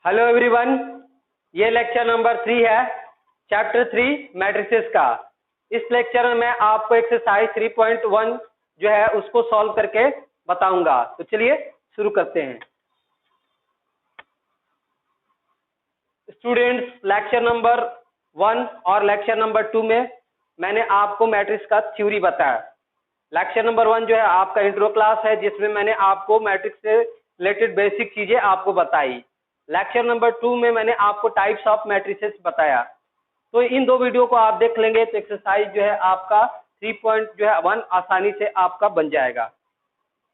Hello everyone, ये lecture number 3 है, chapter 3 matrices का। इस लेक्चर में मैं आपको एक्सरसाइज 3.1 जो है उसको सॉल्व करके बताऊंगा। तो चलिए शुरू करते हैं। स्टूडेंट्स, लेक्चर नंबर 1 और लेक्चर नंबर 2 में मैंने आपको मैट्रिक्स का थ्योरी बताया। लेक्चर नंबर 1 जो है आपका इंट्रो क्लास है, जिसमें मैंने आपको मैट्रिक्स से रिलेटेड बेसिक चीजें आपको बताई। लेक्चर नंबर 2 में मैंने आपको टाइप्स ऑफ मैट्रिसेस बताया। तो इन दो वीडियो को आप देख लेंगे तो एक्सरसाइज जो है आपका 3.1 आसानी से आपका बन जाएगा।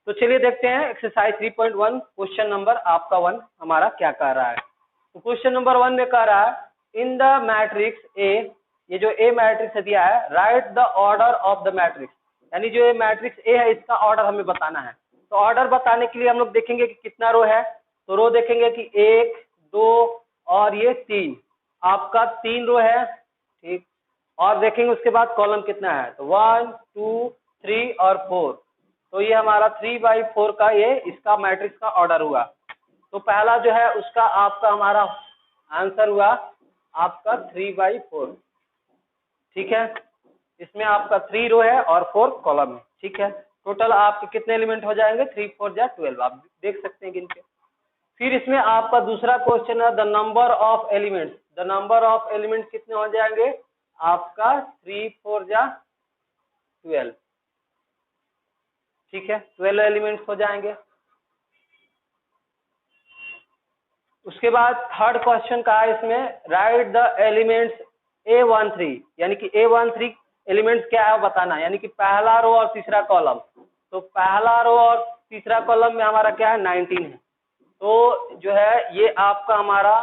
तो चलिए देखते हैं एक्सरसाइज 3.1 क्वेश्चन नंबर आपका 1 हमारा क्या कह रहा है। तो क्वेश्चन नंबर 1 में कह रहा है इन द मैट्रिक्स ए, ये जो ए मैट्रिक्स दिया है, right the order of the matrix, यानी जो ये मैट्रिक्स ए है इसका ऑर्डर हमें बताना है। तो ऑर्डर बताने के लिए हम लोग देखेंगे कि कितना रो है। तो रो देखेंगे कि 1, 2 और ये 3, आपका 3 रो है, ठीक। और देखेंगे उसके बाद कॉलम कितना है, तो 1, 2, 3 और 4। तो ये हमारा 3/4 का ये इसका मैट्रिक्स का ऑर्डर हुआ। तो पहला जो है उसका आपका हमारा आंसर हुआ आपका 3/4, ठीक है। इसमें आपका 3 रो है और 4 कॉलम है, ठीक है। टोटल आपके कितने एलिमेंट हो जाएंगे, 3 4 जा 12, आप देख सकते हैं गिन के। फिर इसमें आपका दूसरा क्वेश्चन है the number of elements. The number of elements कितने हो जाएंगे आपका 3 4 जा 12, ठीक है। 12 एलिमेंट्स हो जाएंगे। उसके बाद थर्ड क्वेश्चन का है इसमें राइट द एलिमेंट्स A13, यानी कि A13 एलिमेंट्स क्या है बताना, यानी कि पहला रो और तीसरा कॉलम। तो पहला रो और तीसरा कॉलम में हमारा क्या है 19 है। तो जो है ये आपका हमारा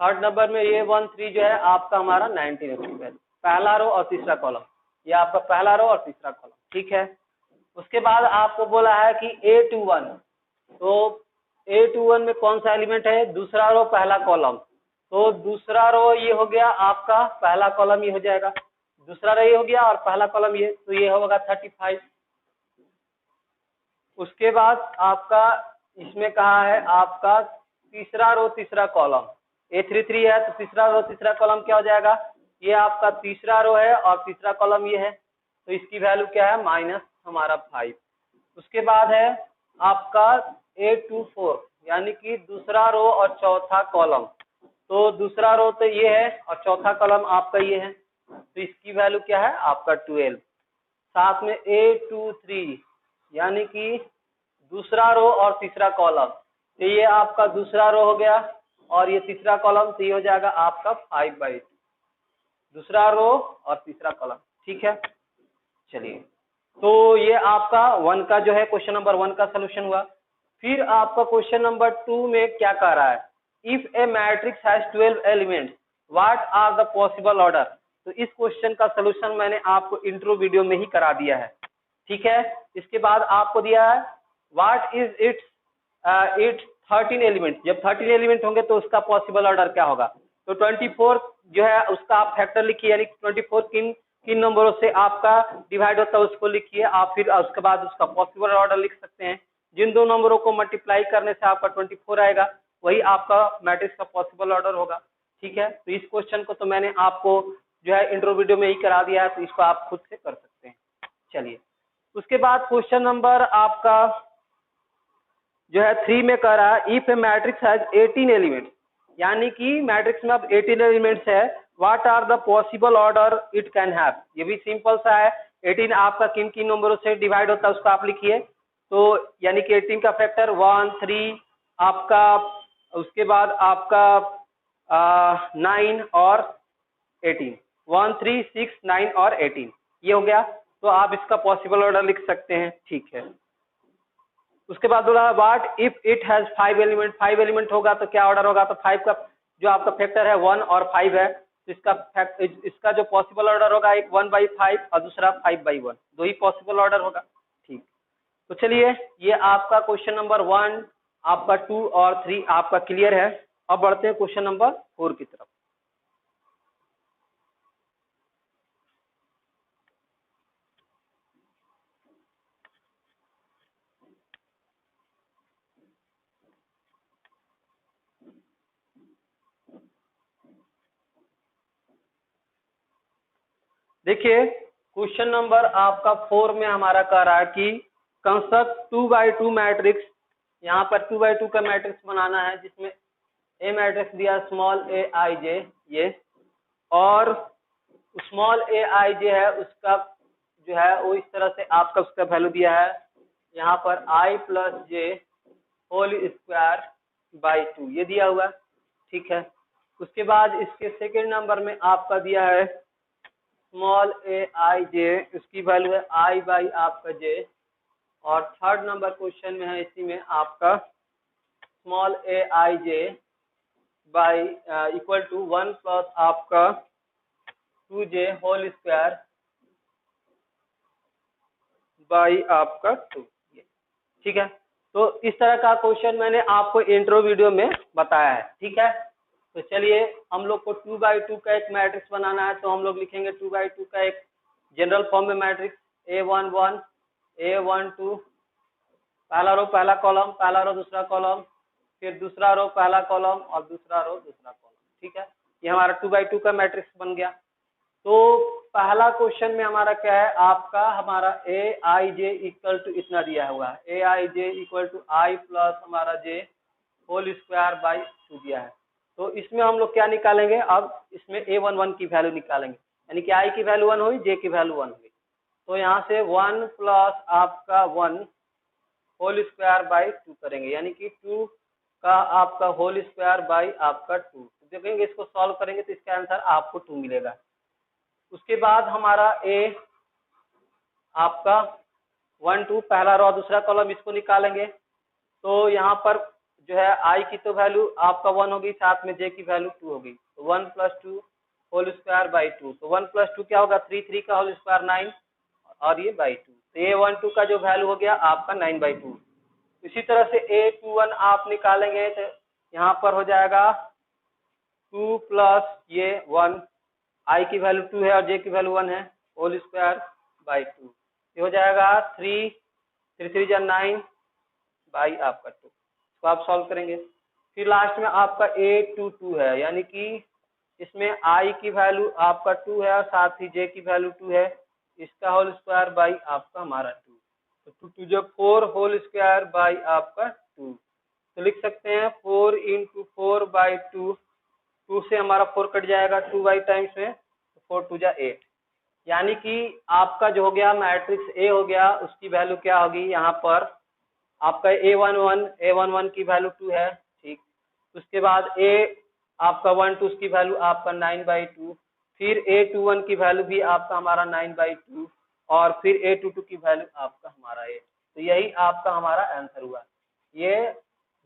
थर्ड नंबर में A13 जो है आपका हमारा 19 है, पहला रो और तीसरा कॉलम, ये आपका पहला रो और तीसरा कॉलम, ठीक है। उसके बाद आपको बोला है कि A21, तो A21 में कौन सा एलिमेंट है, दूसरा रो पहला कॉलम। तो दूसरा रो ये हो गया आपका, पहला कॉलम ये हो जाएगा, दूसरा रो ये हो गया और पहला कॉलम ये, तो ये होगा 35। उसके बाद आपका इसमें कहा है आपका तीसरा रो तीसरा कॉलम, A33 है, तो तीसरा रो तीसरा कॉलम क्या हो जाएगा, ये आपका तीसरा रो है और तीसरा कॉलम ये है, तो इसकी वैल्यू क्या है माइनस हमारा 5। उसके बाद है आपका A24, यानी कि दूसरा रो और चौथा कॉलम। तो दूसरा रो तो ये है और चौथा कॉलम आपका ये है, तो इसकी वैल्यू क्या है आपका 12। साथ में A23, यानी कि दूसरा रो और तीसरा कॉलम, तो ये आपका दूसरा रो हो गया और ये तीसरा कॉलम, तो ये हो जाएगा आपका 5/2, दूसरा रो और तीसरा कॉलम, ठीक है। चलिए, तो ये आपका 1 का जो है क्वेश्चन नंबर 1 का सोल्यूशन हुआ। फिर आपका क्वेश्चन नंबर 2 में क्या कह रहा है, if a matrix has 12 elements what are the possible order. तो इस क्वेश्चन का सोल्यूशन मैंने आपको इंट्रो वीडियो में ही करा दिया है, ठीक है। इसके बाद आपको दिया है व्हाट इज इट्स 13 एलिमेंट। जब 13 एलिमेंट होंगे तो उसका पॉसिबल ऑर्डर क्या होगा। तो 24 जो है उसका आप फैक्टर लिखिए, यानी 24 किन नंबरों से आपका डिवाइड होता है उसको लिखिए आप। फिर उसके बाद उसका पॉसिबल ऑर्डर लिख सकते हैं। जिन दो नंबरों को मल्टीप्लाई करने से आपका 24 आएगा, वही आपका मैट्रिक्स का पॉसिबल ऑर्डर होगा, ठीक है। तो इस क्वेश्चन को तो मैंने आपको जो है इंट्रो वीडियो में ही करा दिया है, तो इसको आप खुद से कर सकते हैं। चलिए, उसके बाद क्वेश्चन नंबर आपका जो है 3 में कह रहा है if a matrix has 18 elements, यानी कि मैट्रिक्स में अब 18 एलिमेंट्स है, what are the possible order it can have. ये भी सिंपल सा है, 18 आपका किन किन नंबरों से डिवाइड होता है उसको आप लिखिए। तो यानी कि 18 का फैक्टर 1 3 आपका, उसके बाद आपका 9 और 18, 1 3 6 9 और 18 ये हो गया। तो आप इसका पॉसिबल ऑर्डर लिख सकते हैं, ठीक है। उसके बाद बोला what if it has 5 element. 5 element होगा तो क्या ऑर्डर होगा, तो 5 का जो आपका फैक्टर है 1 और 5 है, तो इसका जो पॉसिबल ऑर्डर होगा एक 1/5 और दूसरा 5/1, दो ही पॉसिबल ऑर्डर होगा, ठीक। तो चलिए, ये आपका क्वेश्चन नंबर 1 आपका 2 और 3 आपका क्लियर है। अब बढ़ते हैं क्वेश्चन नंबर 4 की तरफ। देखिए क्वेश्चन नंबर आपका 4 में हमारा कह रहा है कि कंस्ट्रक्ट 2x2 मैट्रिक्स। यहाँ पर 2x2 का मैट्रिक्स बनाना है जिसमें ए मैट्रिक्स दिया स्मॉल ए आई जे ये, और स्मॉल ए आई जे है उसका जो है वो इस तरह से आपका उसका वैल्यू दिया है यहाँ पर i plus j whole square by 2 ये दिया हुआ, ठीक है। उसके बाद इसके सेकेंड नंबर में आपका दिया है स्मॉल ए आई जे, उसकी वैल्यू है आई बाई आपका जे, और थर्ड नंबर क्वेश्चन में है इसी में आपका small A I J by equal to 1 plus आपका 2j होल स्क्वायर बाई आपका 2, ठीक है। तो इस तरह का क्वेश्चन मैंने आपको इंट्रो वीडियो में बताया है, ठीक है। तो चलिए हम लोग को 2x2 का एक मैट्रिक्स बनाना है, तो हम लोग लिखेंगे 2x2 का एक जनरल फॉर्म में मैट्रिक्स A11 A12, पहला रो पहला कॉलम, पहला रो दूसरा कॉलम, फिर दूसरा रो पहला कॉलम और दूसरा रो दूसरा कॉलम, ठीक है। ये हमारा 2x2 का मैट्रिक्स बन गया। तो पहला क्वेश्चन में हमारा क्या है आपका, हमारा ए आई जे इक्वल टू इतना दिया हुआ है, ए I J equal to I plus हमारा जे होल स्क्वायर बाई 2 दिया है। तो इसमें हम लोग क्या निकालेंगे, अब इसमें A11 की वैल्यू निकालेंगे, यानी कि आई की वैल्यू 1 हुई, जे की वैल्यू 1 हुई। तो यहाँ से 1 प्लस आपका 1 होल स्क्वायर बाई 2 करेंगे, यानी कि 2 का आपका होल स्क्वायर बाई आपका 2। देखेंगे इसको सॉल्व करेंगे तो इसका आंसर आपको 2 मिलेगा। उसके बाद हमारा ए आपका 1 2 पहला रो दूसरा कॉलम इसको निकालेंगे। तो यहाँ पर जो है आई की तो वैल्यू आपका 1 होगी, साथ में जे की वैल्यू 2 होगी, तो 1 प्लस 2 होल स्क्वायर बाई 2। तो 1 प्लस 2 क्या होगा, 3 3 का होल स्क्वायर 9 और ये बाई 2। तो ये 1 2 का जो वैल्यू हो गया आपका 9/2। इसी तरह से A21 आप निकालेंगे तो यहाँ पर हो जाएगा 2 प्लस ये 1, आई की वैल्यू 2 है और जे की वैल्यू 1 है, होल स्क्वायर बाई 2। ये हो जाएगा 3 3 3 जा 9 बाई आपका 2। इसको आप सॉल्व करेंगे। फिर लास्ट में आपका A22 है, यानी कि इसमें आई की वैल्यू आपका 2 है और साथ ही जे की वैल्यू 2 है, इसका होल स्क्वायर बाई आपका हमारा 2। तो 2 2 जो 4 होल स्क्वायर बाई आपका 2। तो लिख सकते हैं 4 × 4 बाई 2, 2 से हमारा 4 कट जाएगा 2 बाई टाइम्स में, 4 2 जा 8, यानी कि आपका जो हो गया मैट्रिक्स ए हो गया, उसकी वैल्यू क्या होगी यहाँ पर आपका A11 की वैल्यू 2 है, ठीक। उसके बाद ए आपका 1 2 की वैल्यू आपका 9/2, फिर A21 की वैल्यू भी आपका हमारा 9/2, और फिर A22 की वैल्यू आपका हमारा ए। तो यही आपका हमारा आंसर हुआ। ये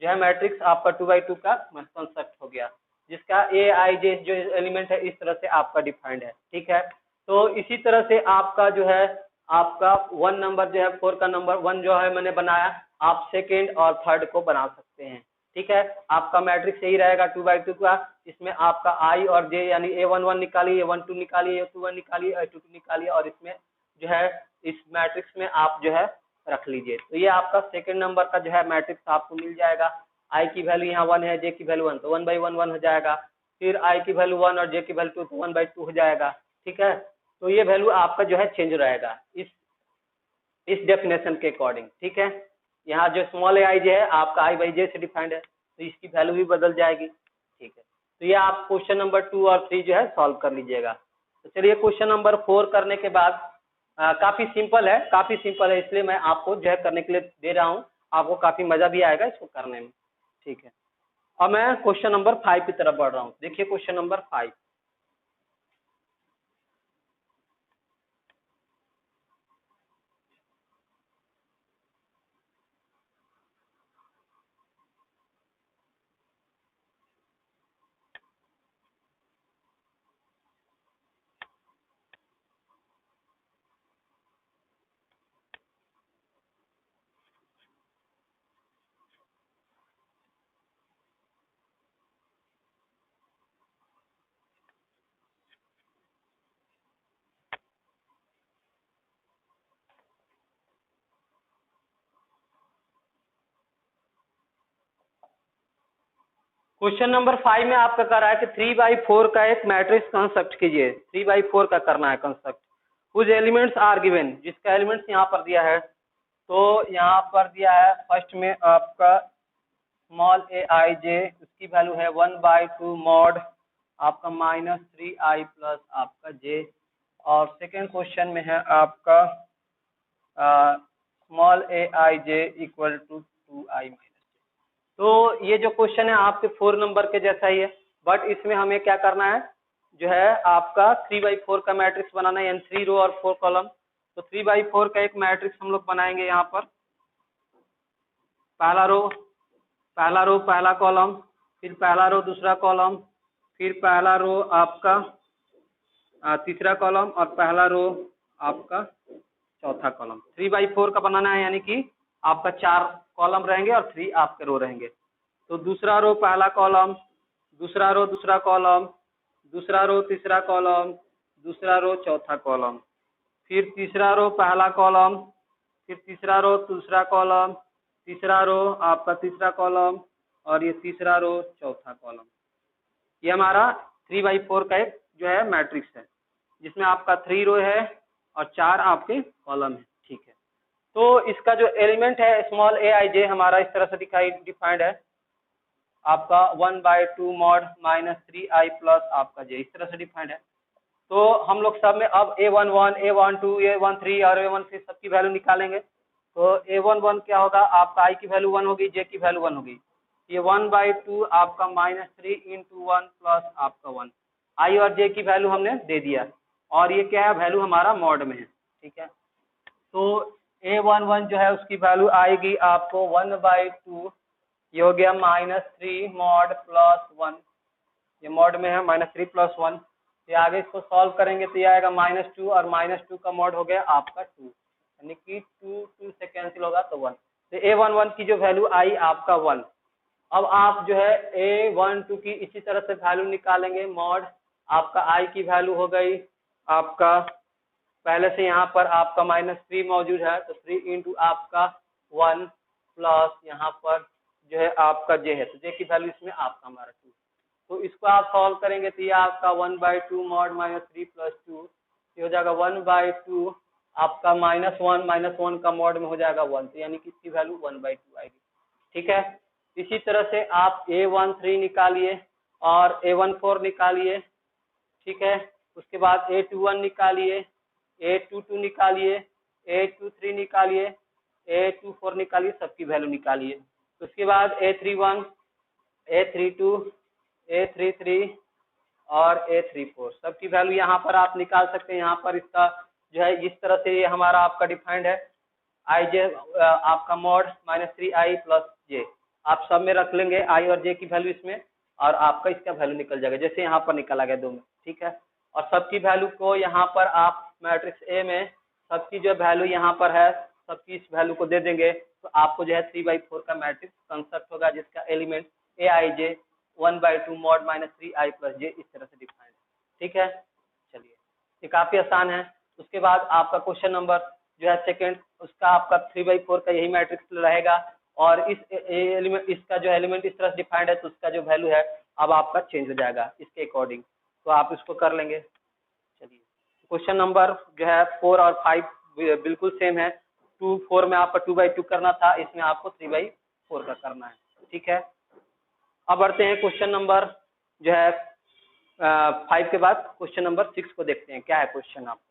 जो है मैट्रिक्स आपका 2x2 का कंस्ट्रक्ट हो गया, जिसका ए आई जे जो एलिमेंट है इस तरह से आपका डिफाइंड है, ठीक है। तो इसी तरह से आपका जो है आपका 1 नंबर जो है 4 का नंबर 1 जो है मैंने बनाया, आप सेकेंड और थर्ड को बना सकते हैं, ठीक है। आपका मैट्रिक्स यही रहेगा 2x2 का, इसमें आपका आई और जे यानी A11 निकालिए, A12 निकालिए, A21 निकालिए, A22 निकालिए, और इसमें जो है इस मैट्रिक्स में आप जो है रख लीजिए। तो ये आपका सेकेंड नंबर का जो है मैट्रिक्स आपको मिल जाएगा। आई की वैल्यू यहाँ 1 है, जे की वैल्यू 1, तो 1/1 1 हो जाएगा। फिर आई की वैल्यू 1 और जे की वैल्यू 2, तो 1/2 हो जाएगा, ठीक है। तो ये वैल्यू आपका जो है चेंज रहेगा इस डेफिनेशन के अकॉर्डिंग, ठीक है। यहाँ जो स्मॉल ए आई जे है आपका आई बाई जे से डिफाइंड है, तो इसकी वैल्यू भी बदल जाएगी, ठीक है। तो ये आप क्वेश्चन नंबर 2 और 3 जो है सॉल्व कर लीजिएगा। तो चलिए क्वेश्चन नंबर 4 करने के बाद काफी सिंपल है, काफी सिंपल है, इसलिए मैं आपको जो है करने के लिए दे रहा हूँ, आपको काफी मजा भी आएगा इसको करने में, ठीक है। अब मैं क्वेश्चन नंबर 5 की तरफ बढ़ रहा हूँ। देखिए क्वेश्चन नंबर 5, क्वेश्चन नंबर 5 में आपका कह रहा है कि 3/4 का एक मैट्रिक्स कंस्ट्रक्ट कीजिए। 3/4 का करना है construct, whose elements are given, जिसका एलिमेंट्स यहाँ पर दिया है। तो यहाँ पर दिया है फर्स्ट में आपका स्मॉल ए आई जे, उसकी वैल्यू है 1/2 मॉड आपका -3i प्लस आपका जे। और सेकेंड क्वेश्चन में है आपका small A I J equal to 2i minus. तो ये जो क्वेश्चन है आपके 4 नंबर के जैसा ही है, बट इसमें हमें क्या करना है, जो है आपका 3/4 का मैट्रिक्स बनाना है, यानी 3 रो और 4 कॉलम। तो 3/4 का एक मैट्रिक्स हम लोग बनाएंगे यहाँ पर। पहला रो पहला कॉलम, फिर पहला रो दूसरा कॉलम, फिर पहला रो आपका तीसरा कॉलम, और पहला रो आपका चौथा कॉलम। 3/4 का बनाना है, यानी कि आपका 4 कॉलम रहेंगे और 3 आपके रो रहेंगे। तो दूसरा रो पहला कॉलम, दूसरा रो दूसरा कॉलम, दूसरा रो तीसरा कॉलम, दूसरा रो चौथा कॉलम, फिर तीसरा रो पहला कॉलम, फिर तीसरा रो दूसरा कॉलम, तीसरा रो आपका तीसरा कॉलम, और ये तीसरा रो चौथा कॉलम। ये हमारा 3/4 का एक जो है मैट्रिक्स है, जिसमें आपका 3 रो है और 4 आपके कॉलम है। ठीक है, तो इसका जो एलिमेंट है स्मॉल ए आई जे हमारा इस तरह से डिफाइंड है आपका 1/2 मॉड -3i प्लस आपका जे, इस तरह से डिफाइंड है। तो हम लोग सब में अब a11, a12, a13 और a13 सबकी वैल्यू निकालेंगे। तो a11 क्या होगा, आपका i की वैल्यू 1 होगी, j की वैल्यू 1 होगी। ये 1/2 आपका -3 × 1 प्लस आपका 1, i और j की वैल्यू हमने दे दिया, और ये क्या है, वैल्यू हमारा मॉड में है। ठीक है, तो a11 जो है उसकी वैल्यू आएगी आपको 1/2, ये हो गया -3 मॉड प्लस 1, ये मॉड में है -3 प्लस 1। ये आगे इसको सॉल्व करेंगे तो ये आएगा -2, और -2 का मॉड हो गया आपका 2, यानी कि 2 से कैंसिल होगा तो 1। तो a11 की जो वैल्यू आई आपका 1। अब आप जो है a12 की इसी तरह से वैल्यू निकालेंगे, मॉड आपका i की वैल्यू हो गई आपका, पहले से यहाँ पर आपका -3 मौजूद है, तो 3 × आपका 1 प्लस यहाँ पर जो है आपका j है, तो j की वैल्यू इसमें आपका हमारा 2। तो इसको आप सॉल्व करेंगे तो ये आपका 1/2 मॉड -3 प्लस 2, ये हो जाएगा 1/2 आपका -1 का मॉड में हो जाएगा 1, तो यानी कि इसकी वैल्यू 1/2 आएगी। ठीक है, इसी तरह से आप a13 निकालिए और a14 निकालिए। ठीक है, उसके बाद a21 निकालिए, a22 निकालिए, a23 निकालिए, a24 निकालिए, सबकी वैल्यू निकालिए। उसके बाद a31, a32, a33 और a34 सबकी वैल्यू यहाँ पर आप निकाल सकते हैं। यहाँ पर इसका जो है इस तरह से ये हमारा आपका डिफाइंड है, आई जे आपका मॉड -3i प्लस जे, आप सब में रख लेंगे i और j की वैल्यू इसमें, और आपका इसका वैल्यू निकल जाएगा, जैसे यहाँ पर निकला गया 2 में। ठीक है, और सबकी वैल्यू को यहाँ पर आप मैट्रिक्स ए में सबकी जो वैल्यू यहाँ पर है सबकी इस वैल्यू को दे देंगे, तो आपको जो है 3/4 का मैट्रिक्स कंस्ट्रक्ट होगा, जिसका element A I J 1/2 mod -3i plus जे इस तरह से डिफाइंड है। ठीक है, चलिए ये काफी आसान है। उसके बाद आपका क्वेश्चन नंबर जो है सेकंड, उसका आपका 3/4 का यही मैट्रिक्स रहेगा, और इस एलिमेंट इसका जो एलिमेंट इस तरह से डिफाइंड है, तो उसका जो वैल्यू है अब आपका चेंज हो जाएगा इसके अकॉर्डिंग, तो आप इसको कर लेंगे। चलिए क्वेश्चन नंबर जो है 4 और 5 बिल्कुल सेम है। 4 में आपका 2/2 करना था, इसमें आपको 3/4 का करना है। ठीक है, अब बढ़ते हैं क्वेश्चन नंबर जो है 5 के बाद क्वेश्चन नंबर 6 को देखते हैं, क्या है क्वेश्चन आपका।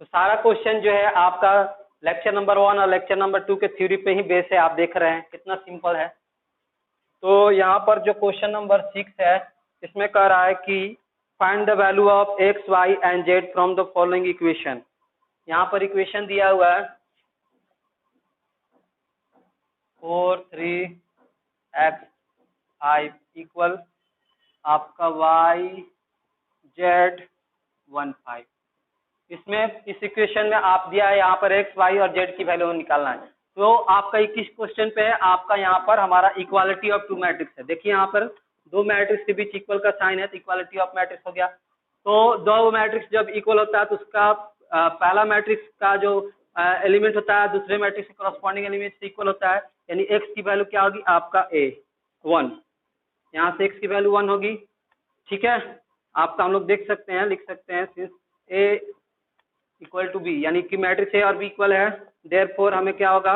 तो सारा क्वेश्चन जो है आपका लेक्चर नंबर 1 और लेक्चर नंबर 2 के थ्योरी पे ही बेस है, आप देख रहे हैं कितना सिंपल है। तो यहाँ पर जो क्वेश्चन नंबर 6 है, इसमें कह रहा है कि find the value of x, y and z from the following equation. यहाँ पर इक्वेशन दिया हुआ है 4, 3, x, 5 इक्वल आपका y, z, 1, 5। इसमें इस इक्वेशन में आप दिया है यहाँ पर x, y और z की वैल्यू निकालना है। तो आपका 21 क्वेश्चन पे है आपका यहाँ पर हमारा इक्वालिटी ऑफ टू मैट्रिक्स है। देखिए यहाँ पर दो मैट्रिक्स के बीच इक्वल का साइन है तो इक्वालिटी ऑफ मैट्रिक्स हो गया। तो दो मैट्रिक्स जब इक्वल होता है तो उसका पहला मैट्रिक्स का जो एलिमेंट होता है दूसरे मैट्रिक्स के कॉरस्पॉन्डिंग एलिमेंट से इक्वल होता है, यानी एक्स की वैल्यू क्या होगी आपका ए 1, यहाँ से एक्स की वैल्यू 1 होगी। ठीक है, आपका हम लोग देख सकते हैं, लिख सकते हैं since A equal to B, यानी कि मैट्रिक्स ए और बी इक्वल है, देयरफॉर हमें क्या होगा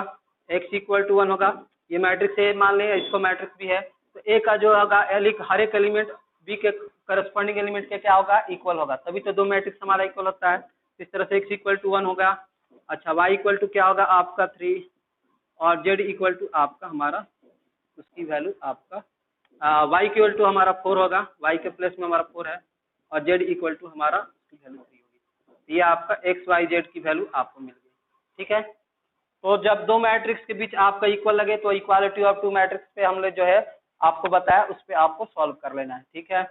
एक्स इक्वल टू 1 होगा। ये मैट्रिक्स ए मान लें, इसको मैट्रिक्स बी है तो ए का जो होगा हर एक एलिमेंट बी के करस्पॉन्डिंग एलिमेंट के क्या होगा इक्वल होगा, तभी तो दो मैट्रिक्स हमारा इक्वल होता है। इस तरह से एक्स इक्वल टू 1 होगा। अच्छा, वाई इक्वल टू क्या होगा आपका 3 और जेड इक्वल टू आपका हमारा उसकी वैल्यू आपका वाई इक्वल टू हमारा 4 होगा, वाई के प्लेस में हमारा 4 है, और जेड इक्वल टू हमारा उसकी वैल्यू 3 होगी। ये आपका एक्स वाई जेड की वैल्यू आपको मिल गई। ठीक है, तो जब दो मैट्रिक्स के बीच आपका इक्वल लगे तो इक्वालिटी ऑफ टू मैट्रिक्स पे हमने जो है आपको बताया उस पे आपको सॉल्व कर लेना है। ठीक है,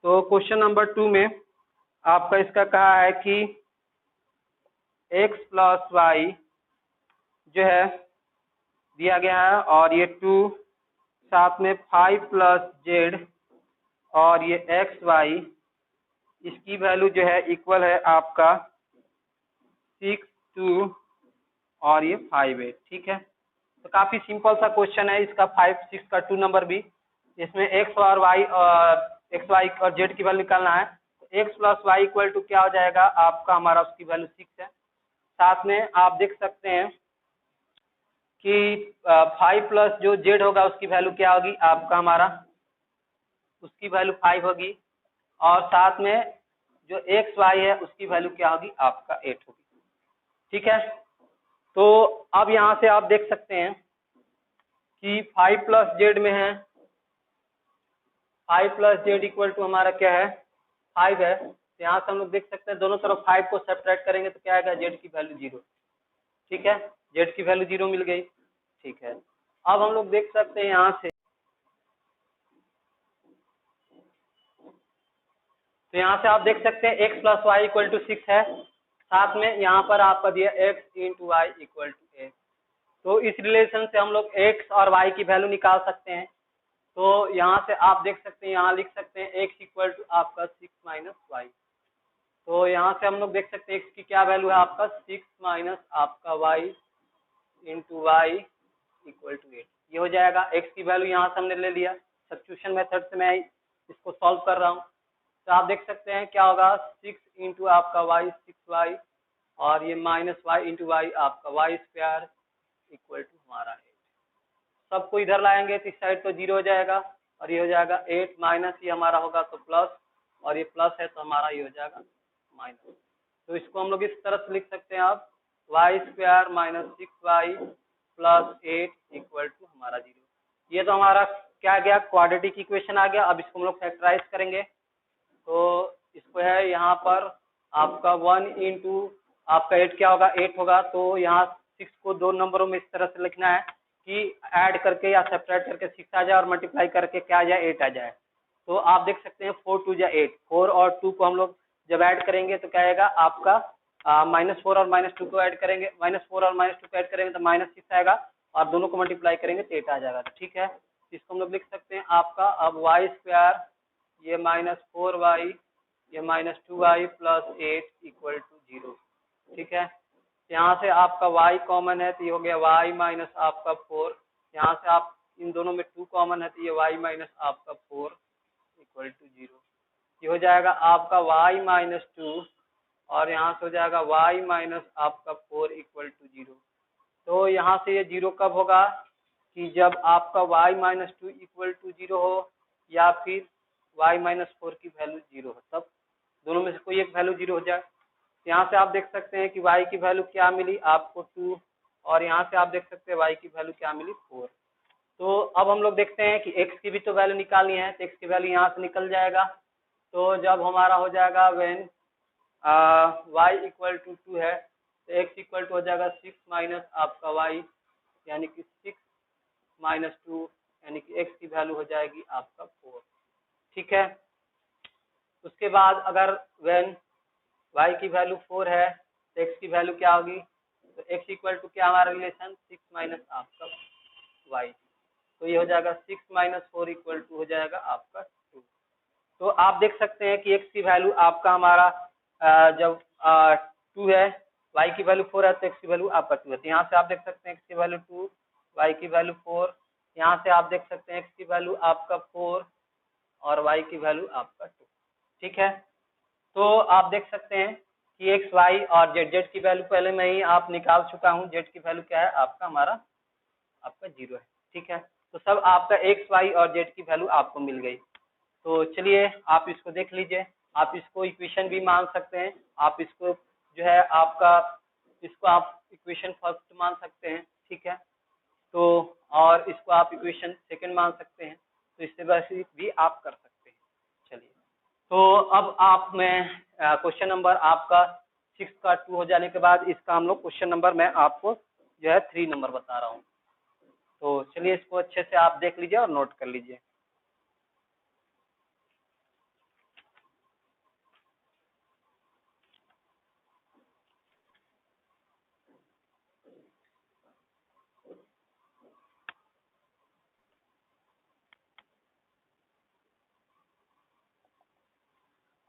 तो क्वेश्चन नंबर 2 में आपका इसका कहा है कि x प्लस वाई जो है दिया गया है और ये 2 साथ में 5 प्लस जेड और ये एक्स वाई, इसकी वैल्यू जो है इक्वल है आपका 6 2 और ये 5 8। ठीक है, तो काफी सिंपल सा क्वेश्चन है, इसका 5 6 का 2 नंबर भी, इसमें एक्स और वाई और जेड की वैल्यू निकालना है। तो X plus Y equal to क्या हो जाएगा आपका हमारा उसकी वैल्यू 6 है। साथ में आप देख सकते हैं कि 5 प्लस जो जेड होगा उसकी वैल्यू क्या होगी आपका हमारा उसकी वैल्यू 5 होगी, और साथ में जो एक्स वाई है उसकी वैल्यू क्या होगी आपका 8 होगी। ठीक है, तो अब यहाँ से आप देख सकते हैं कि 5 प्लस जेड में है, 5 प्लस जेड इक्वल टू हमारा क्या है 5 है, तो यहाँ से हम लोग देख सकते हैं दोनों तरफ 5 को सेपरेट करेंगे तो क्या आएगा जेड की वैल्यू 0। ठीक है, जेड की वैल्यू 0 मिल गई। ठीक है, अब हम लोग देख सकते हैं यहाँ से, तो यहाँ से आप देख सकते हैं x plus Y equal to 6 है, साथ में यहाँ पर आपका दिया x into Y equal to a. तो इस रिलेशन से हम लोग एक्स और वाई की वैल्यू निकाल सकते हैं। तो यहाँ से आप देख सकते हैं, यहाँ लिख सकते हैं एक्स इक्वल टू आपका 6 माइनस वाई। तो यहाँ से हम लोग देख सकते हैं एक्स की क्या वैल्यू है आपका 6 माइनस आपका Y into Y equal to 8। ये हो जाएगा, एक्स की वैल्यू यहाँ से हमने ले लिया, सब्स्टिट्यूशन मेथड से मैं इसको सॉल्व कर रहा हूँ। तो आप देख सकते हैं क्या होगा 6 इंटू आपका वाई 6y और ये माइनस वाई इंटू वाई आपका वाई स्क्वायर इक्वल टू हमारा 8। सबको इधर लाएंगे तो इस साइड तो 0 हो जाएगा और ये हो जाएगा 8 माइनस ये हमारा होगा तो प्लस, और ये प्लस है तो हमारा ये हो जाएगा माइनस। तो इसको हम लोग इस तरह से लिख सकते हैं आप Y square minus 6y plus 8 equal to हमारा 0। ये तो हमारा क्या गया क्वाड्रेटिक इक्वेशन आ गया। अब इसको हम लोग फैक्टराइज करेंगे तो इसको है यहाँ पर आपका 1 इंटू आपका 8 क्या होगा 8 होगा, तो यहाँ 6 को दो नंबरों में इस तरह से लिखना है कि ऐड करके या सेपरेट करके 6 आ जाए और मल्टीप्लाई करके क्या आ जाए 8 आ जाए। तो आप देख सकते हैं 4 2 8, 4 और 2 को हम लोग जब ऐड करेंगे तो क्या आएगा आपका -4 और -2 को ऐड करेंगे, -4 और -2 को ऐड करेंगे तो -6 आएगा और दोनों को मल्टीप्लाई करेंगे तो 8 आ जाएगा। तो ठीक है, इसको हम लोग लिख सकते हैं आपका अब वाई स्क्वायर ये -4y ये -2y प्लस 8 इक्वल टू 0। ठीक है, यहाँ से आपका y कॉमन है तो ये हो गया y माइनस आपका 4, यहाँ से आप इन दोनों में 2 कॉमन है तो ये y माइनस आपका 4 इक्वल टू 0। ये हो जाएगा आपका y माइनस 2 और यहाँ से हो जाएगा y माइनस आपका 4 इक्वल टू 0। तो यहाँ से ये 0 कब होगा कि जब आपका y माइनस 2 इक्वल टू 0 हो या फिर y माइनस 4 की वैल्यू 0 हो, तब दोनों में से कोई एक वैल्यू 0 हो जाए। यहाँ से आप देख सकते हैं कि y की वैल्यू क्या मिली आपको 2 और यहाँ से आप देख सकते हैं y की वैल्यू क्या मिली 4। तो अब हम लोग देखते हैं कि x की भी तो वैल्यू निकालनी है, तो x की वैल्यू यहाँ से निकल जाएगा। तो जब हमारा हो जाएगा व्हेन y इक्वल टू 2 है तो x इक्वल टू हो जाएगा 6 माइनस आपका y यानी कि 6 माइनस 2 यानी कि x की वैल्यू हो जाएगी आपका 4। ठीक है, उसके बाद अगर व्हेन y की वैल्यू 4 है तो x की वैल्यू क्या होगी, तो x इक्वल टू क्या हमारा रिलेशन 6 माइनस आपका y, तो ये हो जाएगा 6 माइनस 4 इक्वल टू हो जाएगा आपका 2। तो आप देख सकते हैं कि x की वैल्यू आपका हमारा जब 2 है, y की वैल्यू 4 है, तो x की वैल्यू आपका 2 है। तो यहाँ से आप देख सकते हैं x की वैल्यू 2, y की वैल्यू 4, यहाँ से आप देख सकते हैं x की वैल्यू आपका 4 और y की वैल्यू आपका 2। ठीक है, तो आप देख सकते हैं कि x, y और z की वैल्यू पहले मैं ही आप निकाल चुका हूँ। z की वैल्यू क्या है आपका हमारा आपका 0 है। ठीक है, तो सब आपका x, y और z की वैल्यू आपको मिल गई। तो चलिए आप इसको देख लीजिए, आप इसको इक्वेशन भी मान सकते हैं, आप इसको जो है आपका इसको आप इक्वेशन फर्स्ट मान सकते हैं। ठीक है, तो और इसको आप इक्वेशन सेकंड मान सकते हैं, तो इससे वैसे भी आप कर सकते हैं। चलिए, तो अब आप मैं क्वेश्चन नंबर आपका 6 का 2 हो जाने के बाद इसका हम लोग क्वेश्चन नंबर मैं आपको जो है 3 नंबर बता रहा हूँ। तो चलिए इसको अच्छे से आप देख लीजिए और नोट कर लीजिए।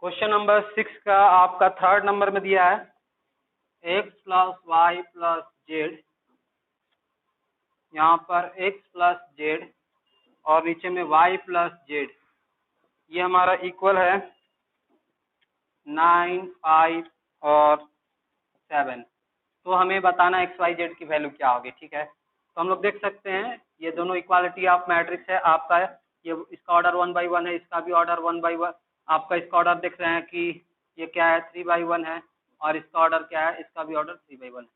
क्वेश्चन नंबर 6 का आपका थर्ड नंबर में दिया है x plus Y plus Z, यहाँ पर x प्लस जेड और नीचे में y प्लस जेड, ये हमारा इक्वल है 9, 5 और 7। तो हमें बताना एक्स वाई जेड की वैल्यू क्या होगी। ठीक है, तो हम लोग देख सकते हैं ये दोनों इक्वालिटी ऑफ मैट्रिक्स है आपका, ये इसका ऑर्डर 1 बाई 1 है, इसका भी ऑर्डर 1 बाई 1, आपका इसका ऑर्डर देख रहे हैं कि ये क्या है 3 बाई 1 है, और इसका ऑर्डर क्या है, इसका भी ऑर्डर 3 बाई 1 है।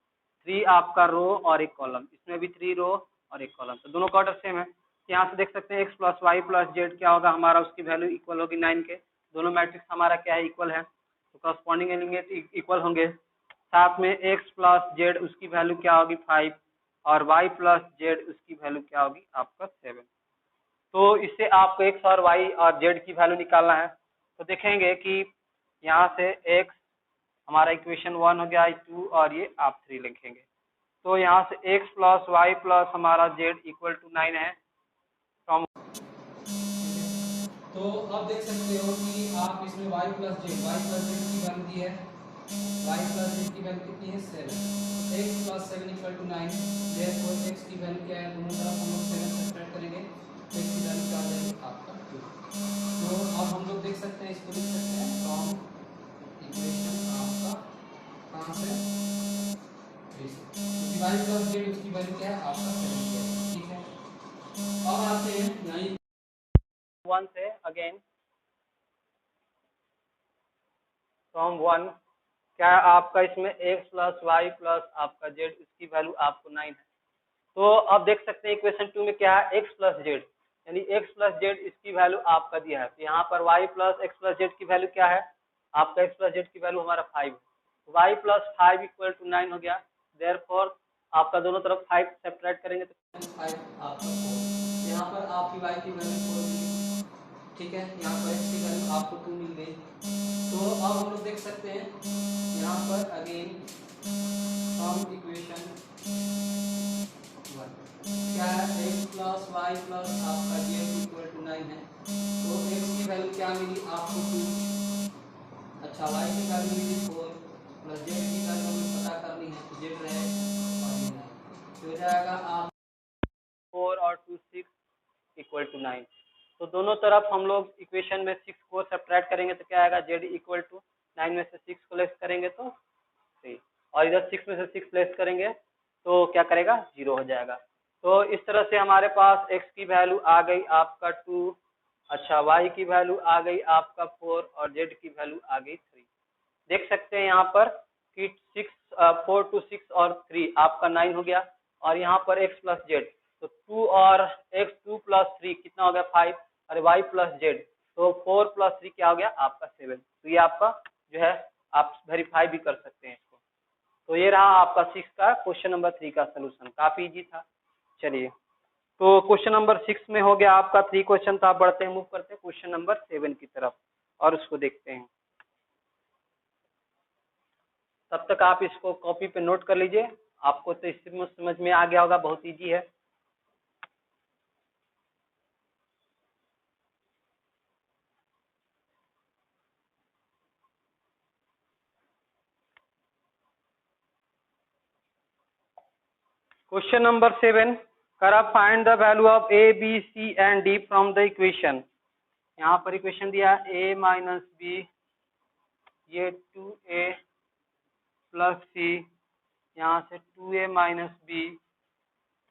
3 आपका रो और एक कॉलम, इसमें भी 3 रो और एक कॉलम, तो दोनों का ऑर्डर सेम है। यहाँ से देख सकते हैं x plus Y plus Z क्या होगा हमारा, उसकी वैल्यू इक्वल होगी 9 के। दोनों मैट्रिक्स हमारा क्या है इक्वल है, तो करस्पॉन्डिंग एलिमेंट इक्वल होंगे। साथ में x प्लस जेड उसकी वैल्यू क्या होगी 5 और y प्लस जेड उसकी वैल्यू क्या होगी आपका 7। तो इससे आपको x और y और z की वैल्यू निकालना है। तो देखेंगे कि यहाँ से x हमारा इक्वेशन 1 हो गया, 2 और ये आप 3 लिखेंगे। तो यहाँ से x प्लस वाई प्लस हमारा z इक्वल टू 9 है फ्रॉम। तो अब देख सकते हो कि आप इसमें y प्लस जेड की वैल्यू दी है, y प्लस जेड की वैल्यू कितनी है 7, x plus 7 equal to 9, therefore x की वैल्यू क्या है, दोनों तरफ हम लोग 7 सब्ट्रैक्ट करेंगे तो x की वैल्यू क्या आ जाएगी आपका 2। तो अब हम लोग देख सकते हैं, इसको लिख सकते हैं फ्रॉम इक्वेशन आपका कहाँ से, क्योंकि y प्लस जेड उसकी वैल्यू क्या है आपका 7। ठीक है, अब आते हैं यहाँ 1 से अगेन फ्रॉम 1 क्या है आपका इसमें x प्लस वाई प्लस आपका z इसकी वैल्यू आपको 9 है। तो अब देख सकते हैं इक्वेशन 2 में क्या है x प्लस जेड, यानी x प्लस जेड इसकी वैल्यू आपका दिया है। तो यहाँ पर y plus x plus Z की वैल्यू क्या है आपका, x प्लस जेड की वैल्यू हमारा 5 है, y प्लस 5 इक्वल टू 9 हो गया। देयरफॉर आपका दोनों तरफ 5 सेपरेट करेंगे तो 5 आपका 4, यहाँ पर आपकी y की वैल्यू 4 मिली। ठीक है, यहाँ पर x की वैल्यू आपको 2 मिल गई। तो अब हम लोग देख सकते हैं यहाँ पर अगेन फ्रॉम इक्वेशन 1 क्या है, x प्लस वाई प्लस आपका z इक्वल टू 9 है। तो x की वैल्यू क्या मिली आपको 2, अच्छा y की वैल्यू मिली 4 प्लस z की वैल्यू हमें पता करनी है, तो z रहे और ये 9, तो हो जाएगा आप 4 और 2 6 इक्वल टू 9। तो दोनों तरफ हम लोग इक्वेशन में 6 को सब्ट्रैक्ट करेंगे तो क्या आएगा, z इक्वल टू 9 में से 6 को लेस करेंगे तो 3, और इधर 6 में से 6 लेस करेंगे तो क्या करेगा 0 हो जाएगा। तो इस तरह से हमारे पास x की वैल्यू आ गई आपका 2, अच्छा y की वैल्यू आ गई आपका 4 और z की वैल्यू आ गई 3। देख सकते हैं यहाँ पर कि 4 to 6 और 3 आपका 9 हो गया, और यहाँ पर x प्लस जेड, तो 2 और x 2 प्लस 3 कितना हो गया 5, और y प्लस जेड तो 4 प्लस 3 क्या हो गया आपका 7। तो ये आपका जो है आप वेरीफाई भी कर सकते हैं इसको। तो ये रहा आपका 6 का क्वेश्चन नंबर 3 का सोल्यूशन, काफी इजी था। चलिए, तो क्वेश्चन नंबर 6 में हो गया आपका 3 क्वेश्चन, तो आप बढ़ते हैं मूव करते हैं क्वेश्चन नंबर 7 की तरफ और उसको देखते हैं। तब तक आप इसको कॉपी पे नोट कर लीजिए, आपको तो इसमें समझ में आ गया होगा, बहुत इजी है। क्वेश्चन नंबर 7, करा find the value of A B C and D from the equation. यहाँ पर इक्वेशन दिया ए माइनस बी, ये 2a प्लस सी, यहाँ से 2a माइनस बी,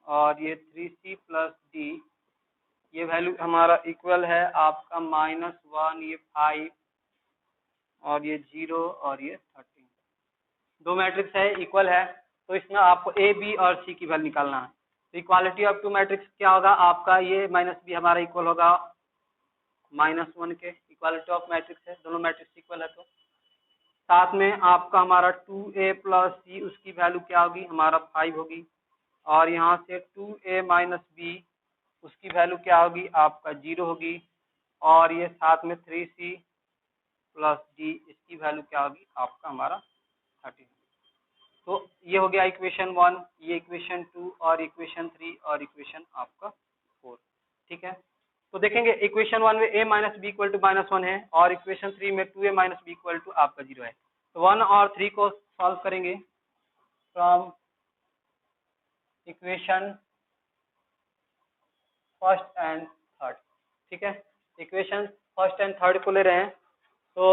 और ये 3c प्लस डी। ये वैल्यू हमारा इक्वल है आपका -1, ये 5, और ये 0, और ये 13। दो मैट्रिक्स है, इक्वल है, तो इसमें आपको ए बी और सी की वैल्यू निकालना है। तो इक्वालिटी ऑफ टू मैट्रिक्स क्या होगा आपका, ये माइनस बी हमारा इक्वल होगा -1 के। इक्वालिटी ऑफ मैट्रिक्स है, दोनों मैट्रिक्स इक्वल है। तो साथ में आपका हमारा 2a प्लस सी, उसकी वैल्यू क्या होगी हमारा 5 होगी, और यहाँ से 2a माइनस बी, उसकी वैल्यू क्या होगी आपका 0 होगी, और ये साथ में 3c प्लस डी, इसकी वैल्यू क्या होगी आपका हमारा 30। तो ये हो गया इक्वेशन 1, ये इक्वेशन 2, और इक्वेशन 3, और इक्वेशन आपका 4। ठीक है, तो देखेंगे इक्वेशन 1 में a minus B equal to -1 है, और इक्वेशन 3 में 2a minus B equal to आपका 0 है। तो 1 और 3 को सॉल्व करेंगे from equation first and third. ठीक है, इक्वेशन फर्स्ट एंड थर्ड को ले रहे हैं, तो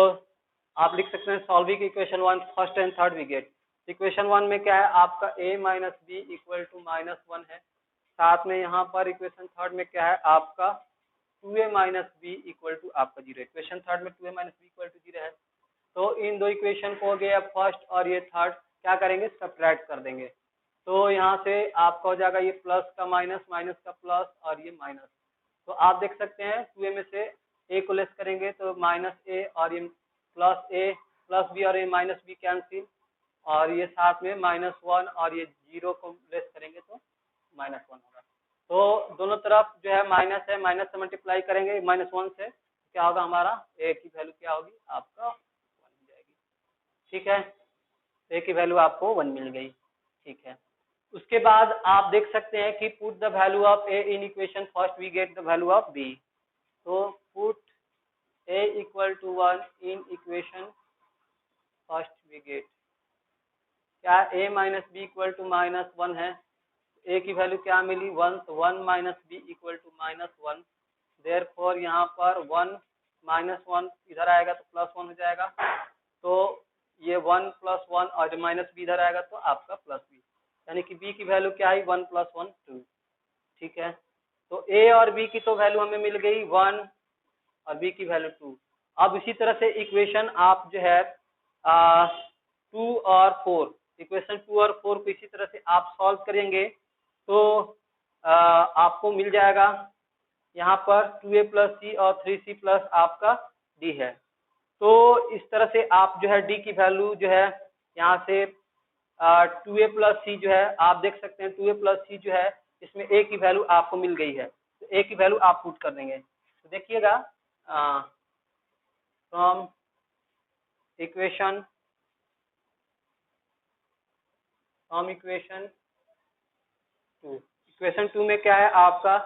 आप लिख सकते हैं solving equation 1 first and third we get. Equation 1 में क्या है आपका a minus B equal to -1 है, साथ में यहाँ पर इक्वेशन थर्ड में क्या है आपका 2a minus B equal to आपका 0। इक्वेशन थर्ड में 2a minus B equal to 0 है, तो इन दो इक्वेशन को हो गया फर्स्ट और ये थर्ड, क्या करेंगे सब्ट्रैक्ट कर देंगे। तो यहाँ से आपका हो जाएगा ये प्लस का माइनस, माइनस का प्लस, और ये माइनस। तो आप देख सकते हैं 2a में से a को लेस करेंगे तो -a, और ये प्लस a प्लस b, और ये माइनस b कैंसिल, और ये साथ में -1, और ये 0 को लेस करेंगे तो -1 होगा। तो दोनों तरफ जो है माइनस है, माइनस से मल्टीप्लाई करेंगे -1 से, क्या होगा हमारा a की वैल्यू क्या होगी आपका 1 मिल जाएगी। ठीक है, a की वैल्यू आपको 1 मिल गई। ठीक है, उसके बाद आप देख सकते हैं कि put the value of a in equation first we get the value of b। तो put a equal to 1 in equation first we get, क्या a minus B equal to -1 है, a की वैल्यू क्या मिली 1, तो 1 minus B equal to -1। Therefore यहाँ पर 1 -1 इधर आएगा तो +1 हो जाएगा, तो ये 1 + 1, और माइनस बी इधर आएगा तो आपका +b, यानी कि b की वैल्यू क्या आई 1 + 1 2। ठीक है, तो a और b की तो वैल्यू हमें मिल गई 1 और b की वैल्यू 2। अब इसी तरह से इक्वेशन आप जो है 2 और 4, इक्वेशन 2 और 4 को इसी तरह से आप सॉल्व करेंगे तो आपको मिल जाएगा यहाँ पर 2a प्लस सी और 3c प्लस आपका d है। तो इस तरह से आप जो है d की वैल्यू जो है यहाँ से 2a प्लस सी जो है आप देख सकते हैं 2a प्लस सी जो है इसमें a की वैल्यू आपको मिल गई है, तो a की वैल्यू आप पुट कर देंगे। तो देखिएगा फ्रॉम इक्वेशन इक्वेशन 2 में क्या है आपका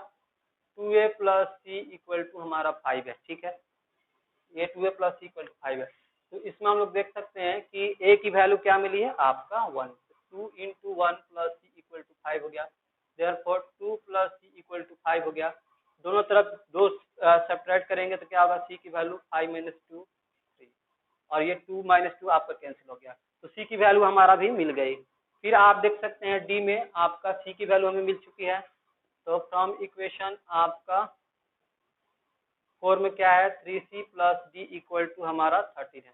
2a plus C equal to हमारा 5 है। ठीक है, ये 2a plus C equal to 5 है, तो इसमें हम लोग देख सकते हैं कि a की वैल्यू क्या मिली है आपका 1, 2 × 1 प्लस सी इक्वल टू 5 हो गया। Therefore 2 plus C equal to 5 हो गया। दोनों तरफ 2 सब्ट्रैक्ट करेंगे तो क्या होगा c की वैल्यू 5 - 2 3, और ये 2 - 2 आपका कैंसिल हो गया, तो c की वैल्यू हमारा भी मिल गई। फिर आप देख सकते हैं d में आपका c की वैल्यू हमें मिल चुकी है, तो फ्रॉम इक्वेशन आपका 4 में क्या है 3c plus d equal to हमारा 13 है,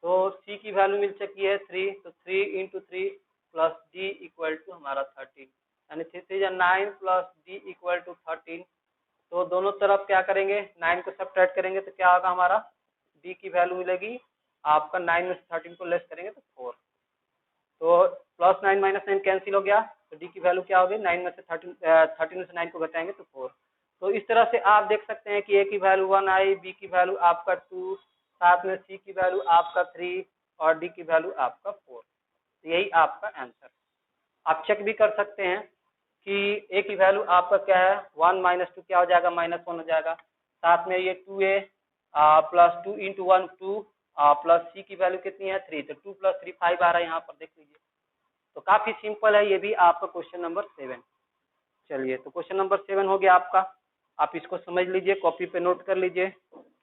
तो c की वैल्यू मिल चुकी है 3, तो 3 × 3 प्लस d इक्वल टू हमारा 13, यानी 3 × 9 प्लस d इक्वल टू 13। तो दोनों तरफ क्या करेंगे 9 को सब्ट्रैक्ट करेंगे तो क्या होगा हमारा d की वैल्यू मिलेगी आपका 9 में से 13 को लेस करेंगे तो 4, तो +9 - 9 कैंसिल हो गया, तो d की वैल्यू क्या होगी 9 में से 13 में से 9 को घटाएंगे तो 4। तो इस तरह से आप देख सकते हैं कि a की वैल्यू 1 आई, b की वैल्यू आपका 2, साथ में c की वैल्यू आपका 3 और d की वैल्यू आपका 4। तो यही आपका आंसर। आप चेक भी कर सकते हैं कि a की वैल्यू आपका क्या है 1 - 2 क्या हो जाएगा -1 हो जाएगा। साथ में ये 2a plus 2 into 1 2 plus c की वैल्यू कितनी है 3, तो 2 + 3 5 आ रहा है यहाँ पर, देख लीजिए। तो काफी सिंपल है ये भी आपका क्वेश्चन नंबर 7। चलिए, तो क्वेश्चन नंबर 7 हो गया आपका, आप इसको समझ लीजिए, कॉपी पे नोट कर लीजिए।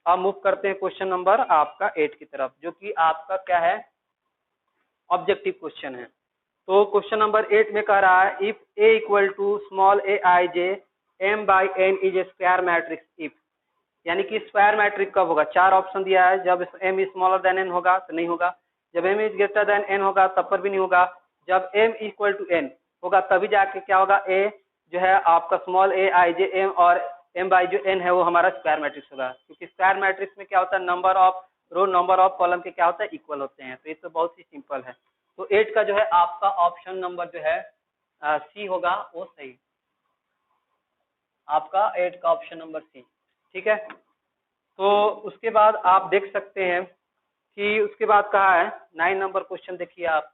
अब मूव करते हैं क्वेश्चन नंबर आपका 8 की तरफ, जो कि आपका क्या है, ऑब्जेक्टिव क्वेश्चन है। तो क्वेश्चन नंबर 8 में कह रहा है if a equal to small aij m/n is a square matrix if, यानी कि स्क्वायर मैट्रिक्स कब होगा। 4 ऑप्शन दिया है, जब m स्मॉलर देन n होगा तो नहीं होगा, जब m is greater than n होगा तब पर भी नहीं होगा, जब m इक्वल टू n होगा तभी जाके क्या होगा, a जो है आपका स्मॉल aij m और m बाई जो n है वो हमारा स्क्वायर मैट्रिक्स होगा, क्योंकि स्क्वायर मैट्रिक्स में क्या होता है, number of row number of column के क्या होता है, इक्वल होते हैं। तो ये तो बहुत ही सिंपल है। तो 8 का जो है आपका ऑप्शन नंबर जो है सी होगा, वो सही, आपका 8 का ऑप्शन नंबर सी, ठीक है। तो उसके बाद आप देख सकते हैं कि उसके बाद कहा है 9 नंबर क्वेश्चन, देखिए आप।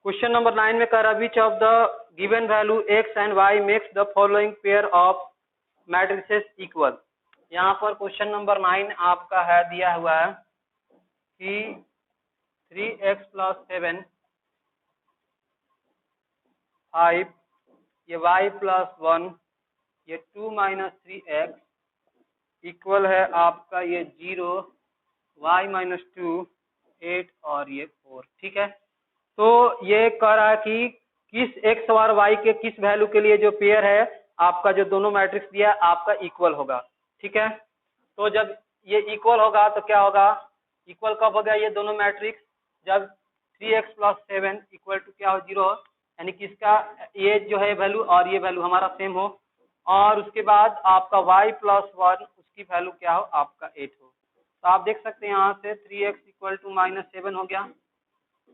क्वेश्चन नंबर 9 में कह रहा है which of the given value x and y makes the following pair of matrices equal. यहाँ पर क्वेश्चन नंबर 9 आपका है दिया हुआ है कि 3x + 7 5, ये y + 1, ये 2 - 3x इक्वल है आपका ये 0, y - 2 8 और ये 4, ठीक है। तो ये कह रहा है कि किस x और y के किस वैल्यू के लिए जो पेयर है आपका, जो दोनों मैट्रिक्स दिया है आपका इक्वल होगा, ठीक है। तो जब ये इक्वल होगा तो क्या होगा, इक्वल कब होगा ये दोनों मैट्रिक्स, जब 3x + 7 इक्वल टू क्या हो 0, यानी कि इसका ये जो है वैल्यू और ये वैल्यू हमारा सेम हो, और उसके बाद आपका y + 1 उसकी वैल्यू क्या हो आपका 8 हो। तो आप देख सकते हैं यहाँ से 3x = -7 हो गया,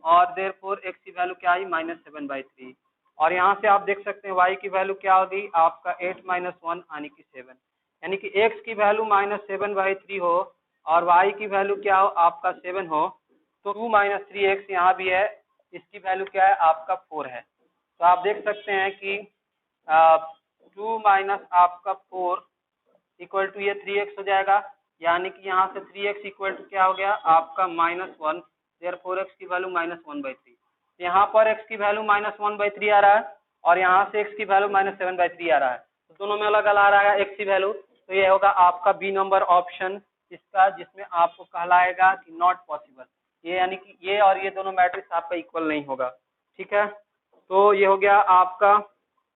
और देयरफॉर x की वैल्यू क्या आई -7/3, और यहाँ से आप देख सकते हैं y की वैल्यू क्या होगी आपका 8 - 1 यानी कि 7, यानी कि x की वैल्यू -7/3 हो और y की वैल्यू क्या हो आपका 7 हो, तो 2 - 3x यहाँ भी है, इसकी वैल्यू क्या है आपका 4 है। तो आप देख सकते हैं कि 2 - आपका 4 इक्वल टू ये 3x हो जाएगा, यानी कि यहाँ से 3x इक्वल टू क्या हो गया आपका -1, देयरफॉर x की वैल्यू -1/3। यहाँ पर x की वैल्यू -1/3 आ रहा है और यहाँ से x की वैल्यू -7/3 आ रहा है, तो दोनों में अलग अलग आ रहा है x की वैल्यू। तो ये होगा आपका बी नंबर ऑप्शन इसका, जिसमें आपको कहलाएगा कि नॉट पॉसिबल, ये यानी कि ये और ये दोनों मैट्रिक्स आपका इक्वल नहीं होगा, ठीक है। तो ये हो गया आपका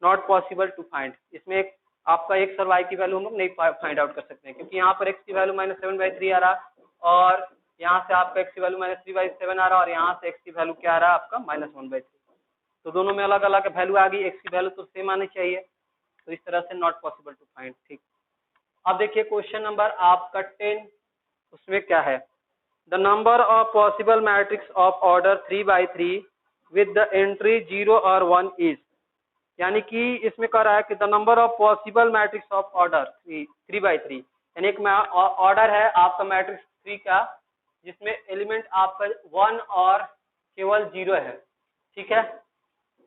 नॉट पॉसिबल टू फाइंड, इसमें एक आपका x और y की वैल्यू हम लोग नहीं फाइंड आउट कर सकते हैं, क्योंकि यहाँ पर x की वैल्यू -7/3 आ रहा और यहाँ से आपका x की वैल्यू -3/7 आ रहा और यहाँ से x की वैल्यू क्या आ रहा है आपका -1/3। तो दोनों में अलग अलग वैल्यू आ गई, x की वैल्यू तो सेम आनी चाहिए, तो इस तरह से नॉट पॉसिबल टू फाइंड, ठीक। अब देखिए क्वेश्चन नंबर आपका 10, उसमें क्या है, the number of possible matrix of order 3/3 with the entry 0 और 1 इज, यानी कि इसमें कह रहा है कि the number of possible matrix of order 3/3, यानी एक ऑर्डर है आपका मैट्रिक्स 3 का, जिसमें एलिमेंट आपका 1 और केवल 0 है, ठीक है,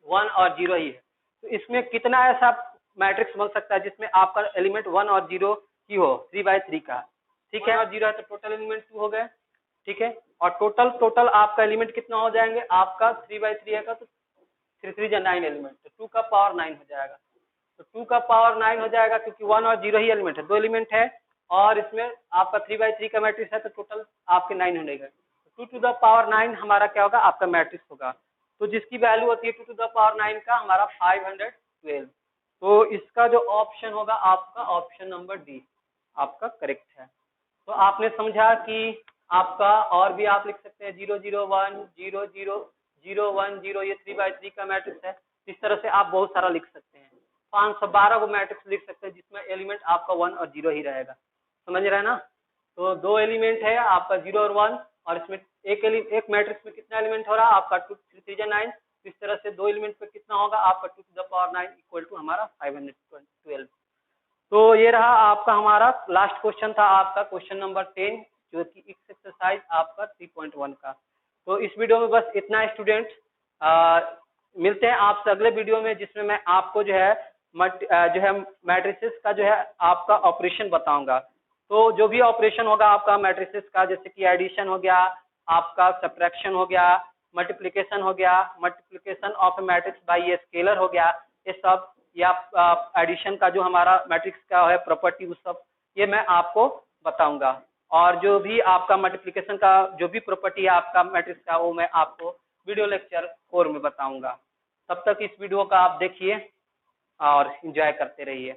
1 और 0 ही है। तो इसमें कितना ऐसा मैट्रिक्स बन सकता है जिसमें आपका एलिमेंट 1 और 0 की हो 3/3 का, ठीक है, और 0 है तो टोटल एलिमेंट 2 हो गए, ठीक है, और टोटल आपका एलिमेंट कितना हो जाएंगे आपका 3/3 है का, तो 3 3 जा 9 एलिमेंट, तो 2 का पावर 9 हो जाएगा। तो 2 का पावर 9 हो जाएगा क्योंकि 1 और 0 ही एलिमेंट है, 2 एलिमेंट है, और इसमें आपका 3/3 का मैट्रिक्स है, तो टोटल आपके 9 होने गए, 2 टू द पावर 9 हमारा क्या होगा आपका मैट्रिक्स होगा, तो जिसकी वैल्यू होती है 2 टू द पावर 9 का हमारा 512। तो इसका जो ऑप्शन होगा आपका ऑप्शन नंबर डी आपका करेक्ट है। तो आपने समझा कि आपका और भी आप लिख सकते हैं 0 0 1 0 0 0 1 0, ये 3/3 का मैट्रिक्स है, इस तरह से आप बहुत सारा लिख सकते हैं, 512 को मैट्रिक्स लिख सकते हैं जिसमें एलिमेंट आपका 1 और 0 ही रहेगा, समझ रहे हैं ना। तो 2 एलिमेंट है आपका 0 और 1, और इसमें एक मैट्रिक्स में कितना एलिमेंट हो रहा है आपका 2 3 जा 9, इस तरह से 2 एलिमेंट पे कितना होगा आपका 2 to the power 9 equal to हमारा 512। तो ये रहा आपका हमारा लास्ट क्वेश्चन था आपका क्वेश्चन नंबर 10, जो कि एक्सरसाइज एक्सरसाइज आपका 3.1 का। तो इस वीडियो में बस इतना स्टूडेंट, मिलते हैं आपसे अगले वीडियो में, जिसमें मैं आपको जो है मैट्रिसेस का जो है आपका ऑपरेशन बताऊंगा। तो जो भी ऑपरेशन होगा आपका मैट्रिसेस का, जैसे कि एडिशन हो गया, आपका सब्ट्रैक्शन हो गया, मल्टीप्लिकेशन हो गया, multiplication of matrix bye a scalar हो गया, ये सब, या एडिशन का जो हमारा मैट्रिक्स का है प्रॉपर्टी, वो सब ये मैं आपको बताऊंगा। और जो भी आपका मल्टीप्लिकेशन का जो भी प्रॉपर्टी है आपका मैट्रिक्स का, वो मैं आपको वीडियो लेक्चर 4 में बताऊंगा। तब तक इस वीडियो का आप देखिए और एंजॉय करते रहिए।